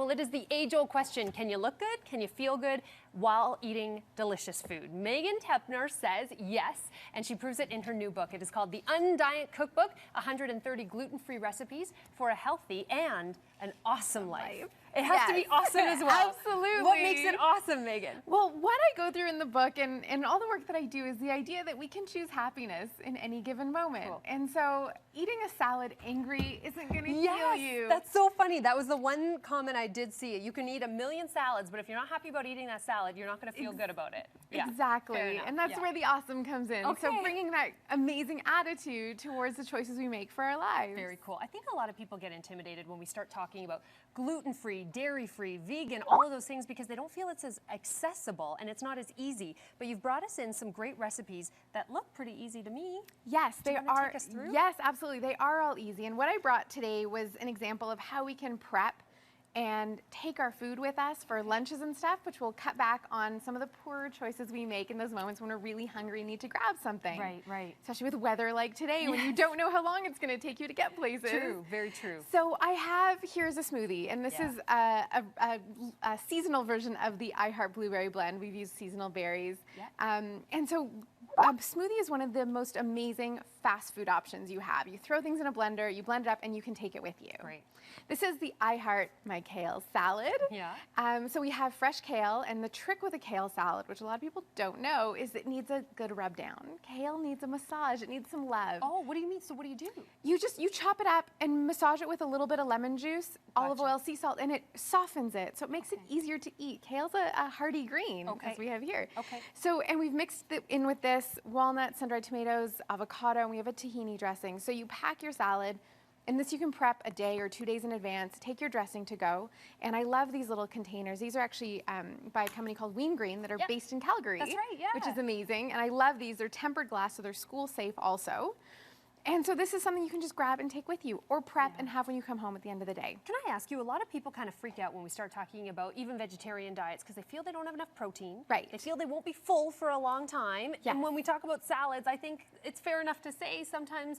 Well, it is the age-old question. Can you look good? Can you feel good while eating delicious food? Meghan Telpner says yes, and she proves it in her new book. It is called the UnDiet Cookbook, 130 gluten-free recipes for a healthy and an awesome life. It has to be awesome as well. Absolutely. What makes it awesome, Meghan? Well, what I go through in the book and all the work that I do is the idea that we can choose happiness in any given moment. Cool. And so eating a salad angry isn't going to heal you. That's so funny. That was the one comment I did see. You can eat a million salads, but if you're not happy about eating that salad, you're not going to feel good about it. Yeah. Exactly. And that's where the awesome comes in. Okay. So bringing that amazing attitude towards the choices we make for our lives. Very cool. I think a lot of people get intimidated when we start talking about gluten-free, dairy-free, vegan, all of those things because they don't feel it's as accessible and it's not as easy. But you've brought us in some great recipes that look pretty easy to me. Yes, they are. Take us through? Yes, absolutely. They are all easy. And what I brought today was an example of how we can prep and take our food with us for lunches and stuff, which will cut back on some of the poorer choices we make in those moments when we're really hungry and need to grab something. Right, right. Especially with weather like today when you don't know how long it's going to take you to get places. True, very true. So I have, here's a smoothie, and this is a seasonal version of the I Heart Blueberry blend. We've used seasonal berries. And so a smoothie is one of the most amazing fast food options you have. You throw things in a blender, you blend it up, and you can take it with you. Great. This is the I Heart My Kale salad. Yeah. So we have fresh kale, and the trick with a kale salad, which a lot of people don't know, is it needs a good rub down. Kale needs a massage, it needs some love. Oh, what do you mean? So what do you do? You chop it up and massage it with a little bit of lemon juice, olive oil, sea salt, and it softens it, so it makes it easier to eat. Kale's a hearty green, as we have here. So, and we've mixed it in with this walnuts, sun-dried tomatoes, avocado, and we have a tahini dressing. So you pack your salad, and this you can prep a day or 2 days in advance, take your dressing to go. And I love these little containers. These are actually by a company called Green that are based in Calgary. That's right, yeah. Which is amazing. And I love these. They're tempered glass, so they're school safe also. And so this is something you can just grab and take with you or prep and have when you come home at the end of the day. Can I ask you, a lot of people kind of freak out when we start talking about even vegetarian diets because they feel they don't have enough protein. Right. They feel they won't be full for a long time. Yes. And when we talk about salads, I think it's fair enough to say sometimes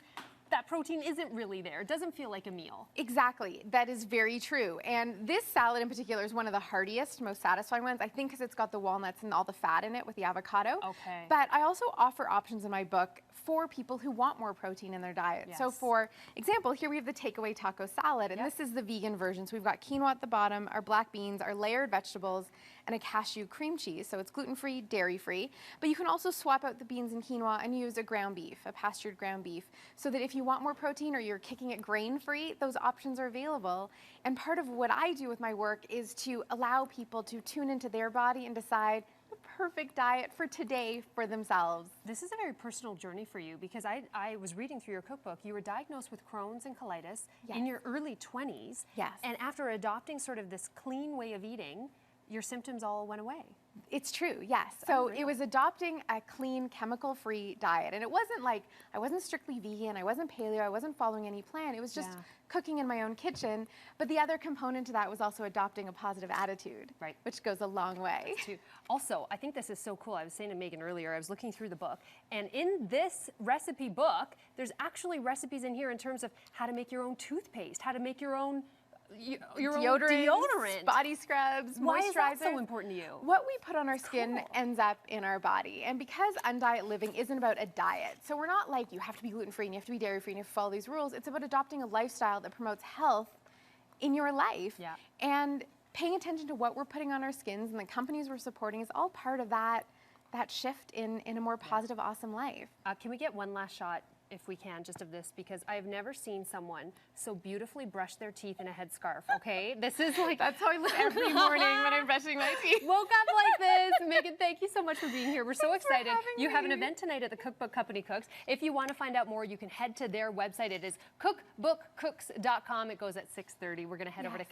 that protein isn't really there. It doesn't feel like a meal. Exactly. That is very true. And this salad in particular is one of the heartiest, most satisfying ones, I think because it's got the walnuts and all the fat in it with the avocado. Okay. But I also offer options in my book for people who want more protein in their diet. Yes. So for example, here we have the takeaway taco salad, and this is the vegan version. So we've got quinoa at the bottom, our black beans, our layered vegetables, and a cashew cream cheese. So it's gluten-free, dairy-free, but you can also swap out the beans and quinoa and use a ground beef, a pastured ground beef, so that if you want more protein or you're kicking it grain-free, those options are available. And part of what I do with my work is to allow people to tune into their body and decide the perfect diet for today for themselves. This is a very personal journey for you because I was reading through your cookbook. You were diagnosed with Crohn's and colitis in your early 20s. Yes. And after adopting sort of this clean way of eating, your symptoms all went away. It's true, yes. So it was adopting a clean, chemical-free diet. And it wasn't like, I wasn't strictly vegan, I wasn't paleo, I wasn't following any plan. It was just cooking in my own kitchen. But the other component to that was also adopting a positive attitude, which goes a long way. Also, I think this is so cool. I was saying to Meghan earlier, I was looking through the book, and in this recipe book, there's actually recipes in here in terms of how to make your own toothpaste, how to make your own deodorant, body scrubs, Why moisturizers. is that so important to you? What we put on our skin ends up in our body. And because UnDiet living isn't about a diet, so we're not like you have to be gluten-free and you have to be dairy-free and you have to follow these rules. It's about adopting a lifestyle that promotes health in your life. And paying attention to what we're putting on our skins and the companies we're supporting is all part of that shift in a more positive, awesome life. Can we get one last shot, if we can, just of this, because I've never seen someone so beautifully brush their teeth in a headscarf, okay? This is like... That's how I look every morning when I'm brushing my teeth. Woke up like this. Meghan, thank you so much for being here. We're so excited. You have an event tonight at the Cookbook Company Cooks. If you want to find out more, you can head to their website. It is cookbookcooks.com. It goes at 6:30. We're going to head over to